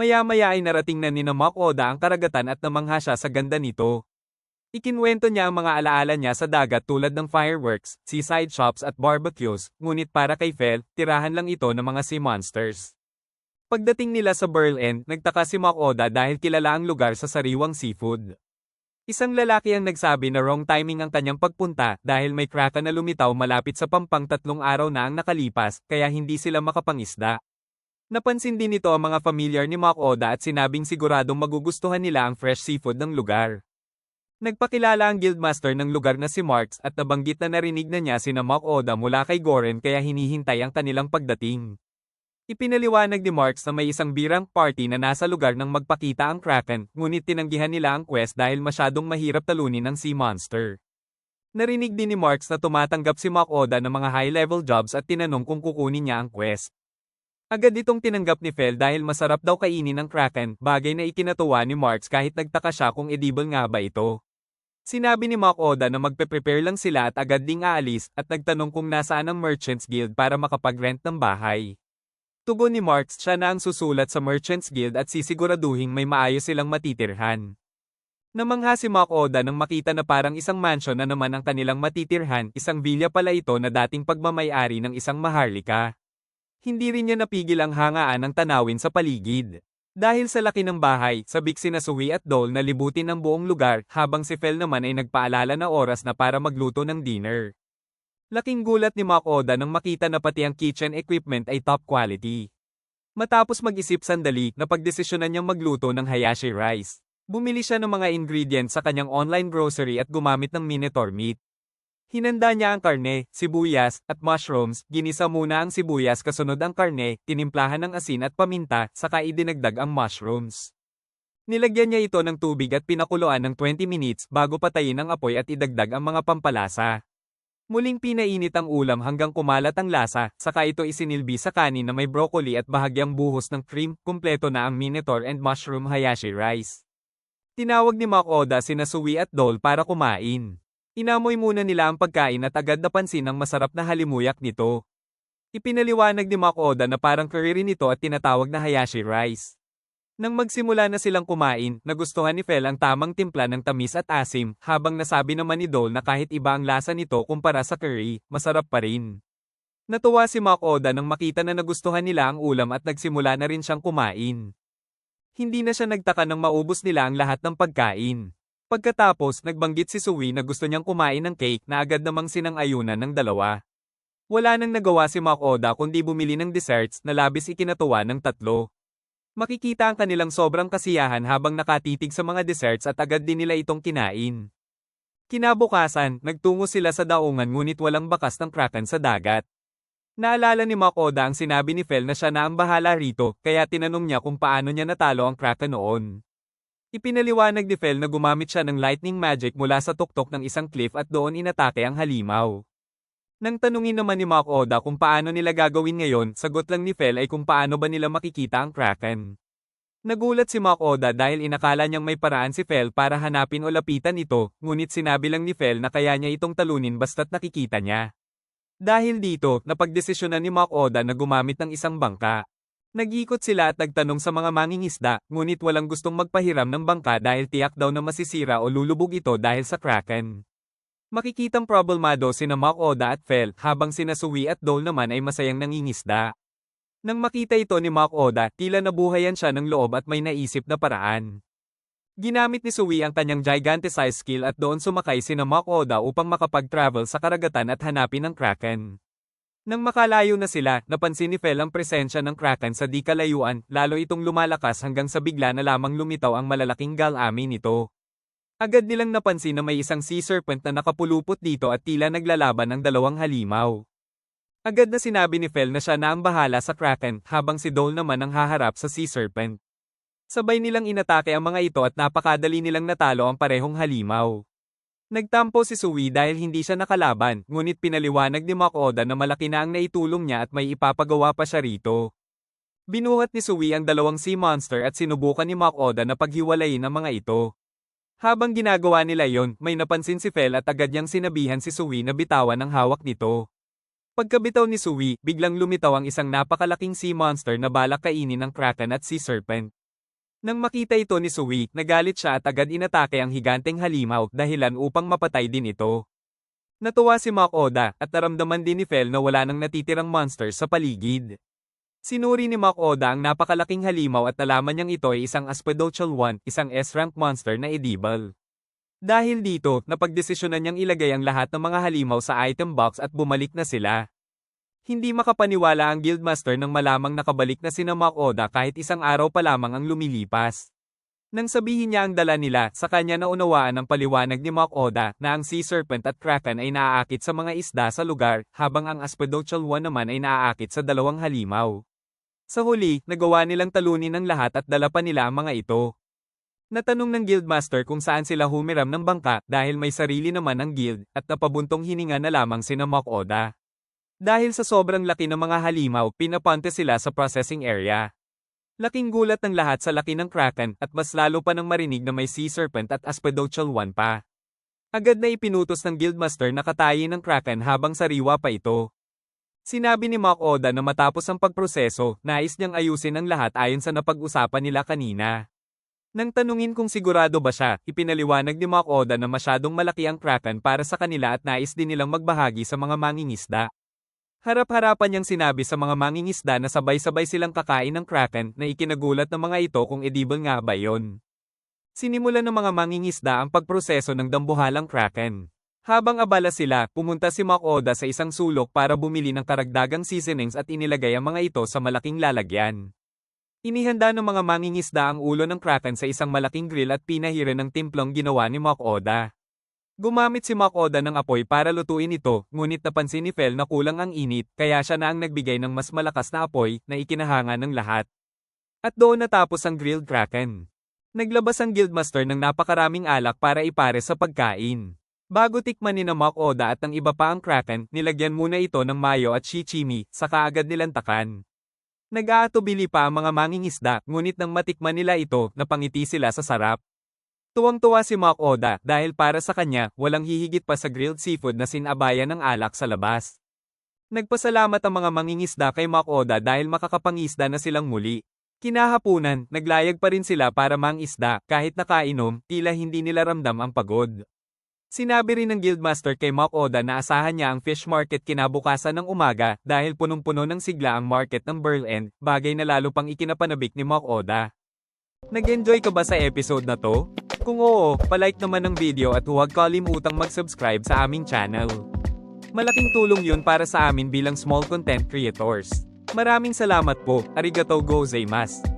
Maya-maya ay narating na ni Mark Oda ang karagatan at namangha siya sa ganda nito. Ikinwento niya ang mga alaala niya sa dagat tulad ng fireworks, seaside shops at barbecues, ngunit para kay Phil, tirahan lang ito ng mga sea monsters. Pagdating nila sa Berlin, nagtaka si Mark Oda dahil kilala ang lugar sa sariwang seafood. Isang lalaki ang nagsabi na wrong timing ang kanyang pagpunta dahil may kraken na lumitaw malapit sa pampang 3 araw na ang nakalipas, kaya hindi sila makapangisda. Napansin din nito ang mga familiar ni Mark Oda at sinabing siguradong magugustuhan nila ang fresh seafood ng lugar. Nagpakilala ang guildmaster ng lugar na si Marks at nabanggit na narinig na niya sina Mark Oda mula kay Goren kaya hinihintay ang kanilang pagdating. Ipinaliwanag ni Marks na may isang birang party na nasa lugar nang magpakita ang Kraken, ngunit tinanggihan nila ang quest dahil masyadong mahirap talunin ng sea monster. Narinig din ni Marks na tumatanggap si Mark Oda ng mga high-level jobs at tinanong kung kukunin niya ang quest. Agad itong tinanggap ni Phil dahil masarap daw kainin ng Kraken, bagay na ikinatuwa ni Marks kahit nagtaka siya kung edible nga ba ito. Sinabi ni Mark Oda na magpe-prepare lang sila at agad ding aalis at nagtanong kung nasaan ang Merchants Guild para makapag-rent ng bahay. Tugon ni Marks, siya na ang susulat sa Merchants Guild at sisiguraduhin may maayos silang matitirhan. Namangha si Mark Oda nang makita na parang isang mansion na naman ang kanilang matitirhan, isang villa pala ito na dating pagmamay-ari ng isang maharlika. Hindi rin niya napigil ang hangaan ng tanawin sa paligid. Dahil sa laki ng bahay, sabik sina Sui at Dole na libutin ang buong lugar, habang si Phil naman ay nagpaalala na oras na para magluto ng dinner. Laking gulat ni Mark Oda nang makita na pati ang kitchen equipment ay top quality. Matapos mag-isip sandali, napagdesisyonan niyang magluto ng hayashi rice. Bumili siya ng mga ingredients sa kanyang online grocery at gumamit ng Minotaur meat. Hinanda niya ang karne, sibuyas, at mushrooms, ginisa muna ang sibuyas kasunod ang karne, tinimplahan ng asin at paminta, saka idinagdag ang mushrooms. Nilagyan niya ito ng tubig at pinakuluan ng 20 minutes bago patayin ang apoy at idagdag ang mga pampalasa. Muling pinainit ang ulam hanggang kumalat ang lasa, saka ito isinilbi sa kanin na may broccoli at bahagyang buhos ng cream, kumpleto na ang Minotaur and mushroom hayashi rice. Tinawag ni Mark Oda sina Sui at Dole para kumain. Inamoy muna nila ang pagkain at agad napansin ang masarap na halimuyak nito. Ipinaliwanag ni Mark Oda na parang curry rin ito at tinatawag na hayashi rice. Nang magsimula na silang kumain, nagustuhan ni Phil ang tamang timpla ng tamis at asim, habang nasabi naman ni Dole na kahit iba ang lasa nito kumpara sa curry, masarap pa rin. Natuwa si Mark Oda nang makita na nagustuhan nila ang ulam at nagsimula na rin siyang kumain. Hindi na siya nagtaka nang maubos nila ang lahat ng pagkain. Pagkatapos, nagbanggit si Sui na gusto niyang kumain ng cake na agad namang sinang-ayunan ng dalawa. Wala nang nagawa si Mark Oda kundi bumili ng desserts na labis ikinatuwa ng tatlo. Makikita ang kanilang sobrang kasiyahan habang nakatitig sa mga desserts at agad din nila itong kinain. Kinabukasan, nagtungo sila sa daungan ngunit walang bakas ng Kraken sa dagat. Naalala ni Mark Oda ang sinabi ni Phil na siya na ang bahala rito, kaya tinanong niya kung paano niya natalo ang Kraken noon. Ipinaliwanag ni Phil na gumamit siya ng lightning magic mula sa tuktok ng isang cliff at doon inatake ang halimaw. Nang tanungin naman ni Mark Oda kung paano nila gagawin ngayon, sagot lang ni Phil ay kung paano ba nila makikita ang Kraken. Nagulat si Mark Oda dahil inakala niyang may paraan si Phil para hanapin o lapitan ito, ngunit sinabi lang ni Phil na kaya niya itong talunin basta't nakikita niya. Dahil dito, napagdesisyonan ni Mark Oda na gumamit ng isang bangka. Nag-ikot sila at nagtanong sa mga mangingisda, ngunit walang gustong magpahiram ng bangka dahil tiyak daw na masisira o lulubog ito dahil sa Kraken. Makikitang problemado sina Mark Oda at Phil, habang sina Sui at Dole naman ay masayang nangingisda. Nang makita ito ni Mark Oda, tila nabuhayan siya ng loob at may naisip na paraan. Ginamit ni Sui ang kanyang gigante-size skill at doon sumakay sina Mark Oda upang makapag-travel sa karagatan at hanapin ang Kraken. Nang makalayo na sila, napansin ni Phil ang presensya ng Kraken sa di kalayuan, lalo itong lumalakas hanggang sa bigla na lamang lumitaw ang malalaking galami nito. Agad nilang napansin na may isang sea serpent na nakapulupot dito at tila naglalaban ng dalawang halimaw. Agad na sinabi ni Phil na siya na ang bahala sa Kraken, habang si Dole naman ang haharap sa sea serpent. Sabay nilang inatake ang mga ito at napakadali nilang natalo ang parehong halimaw. Nagtampo si Sui dahil hindi siya nakalaban, ngunit pinaliwanag ni Mark Oda na malaki na ang naitulong niya at may ipapagawa pa siya rito. Binuhat ni Sui ang dalawang sea monster at sinubukan ni Mark Oda na paghiwalayin ang mga ito. Habang ginagawa nila yon, may napansin si Phil at agad niyang sinabihan si Sui na bitawan ang hawak nito. Pagkabitaw ni Sui, biglang lumitaw ang isang napakalaking sea monster na balak kainin ng Kraken at sea serpent. Nang makita ito ni Sui, nagalit siya at agad inatake ang higanteng halimaw dahilan upang mapatay din ito. Natuwa si Makoda at naramdaman din ni Fel na wala nang natitirang monster sa paligid. Sinuri ni Makoda ang napakalaking halimaw at nalaman niyang ito ay isang Asphodotl 1, isang S-rank monster na edible. Dahil dito, napagdesisyonan niyang ilagay ang lahat ng mga halimaw sa item box at bumalik na sila. Hindi makapaniwala ang Guildmaster nang malamang nakabalik na sina Makoda kahit isang araw pa lamang ang lumilipas. Nang sabihin niya ang dala nila, sa kanya naunawaan ang paliwanag ni Makoda na ang Sea Serpent at Kraken ay naaakit sa mga isda sa lugar, habang ang Asphodotl 1 naman ay naaakit sa dalawang halimaw. Sa huli, nagawa nilang talunin ang lahat at dala pa nila ang mga ito. Natanong ng Guildmaster kung saan sila humiram ng bangka dahil may sarili naman ang guild at napabuntong hininga na lamang sina Makoda. Dahil sa sobrang laki ng mga halimaw, pinapunta sila sa processing area. Laking gulat ng lahat sa laki ng Kraken at mas lalo pa nang marinig na may Sea Serpent at Asphodotl 1 pa. Agad na ipinutos ng Guildmaster na katayin ng Kraken habang sariwa pa ito. Sinabi ni Makoda na matapos ang pagproseso, nais niyang ayusin ang lahat ayon sa napag-usapan nila kanina. Nang tanungin kung sigurado ba siya, ipinaliwanag ni Makoda na masyadong malaki ang Kraken para sa kanila at nais din nilang magbahagi sa mga mangingisda. Harap-harapan niyang sinabi sa mga mangingisda na sabay-sabay silang kakain ng Kraken na ikinagulat ng mga ito kung edible nga ba yon. Sinimulan ng mga mangingisda ang pagproseso ng dambuhalang Kraken. Habang abala sila, pumunta si Makoda sa isang sulok para bumili ng karagdagang seasonings at inilagay ang mga ito sa malaking lalagyan. Inihanda ng mga mangingisda ang ulo ng Kraken sa isang malaking grill at pinahiran ng timplong ginawa ni Makoda. Gumamit si Makoda ng apoy para lutuin ito, ngunit napansin ni Fel na kulang ang init, kaya siya na ang nagbigay ng mas malakas na apoy na ikinahanga ng lahat. At doon natapos ang grilled Kraken. Naglabas ang Guildmaster ng napakaraming alak para ipare sa pagkain. Bago tikman ni Makoda at ang iba pa ang Kraken, nilagyan muna ito ng mayo at shichimi, saka agad nilantakan. Nag-aatubili pa ang mga mangingisda, ngunit nang matikman nila ito, napangiti sila sa sarap. Tuwang-tuwa si Makoda dahil para sa kanya, walang hihigit pa sa grilled seafood na sinabayan ng alak sa labas. Nagpasalamat ang mga mangingisda kay Makoda dahil makakapangisda na silang muli. Kinahapunan, naglayag pa rin sila para mangisda, kahit nakainom, tila hindi nila ramdam ang pagod. Sinabi rin ng Guildmaster kay Makoda na asahan niya ang fish market kinabukasan ng umaga dahil punong-puno ng sigla ang market ng Berlin, bagay na lalo pang ikinapanabik ni Makoda. Nag-enjoy ka ba sa episode na to? Kung oo, palike naman ng video at huwag kalimutang mag-subscribe sa aming channel. Malaking tulong yun para sa amin bilang small content creators. Maraming salamat po, arigatou gozaimasu.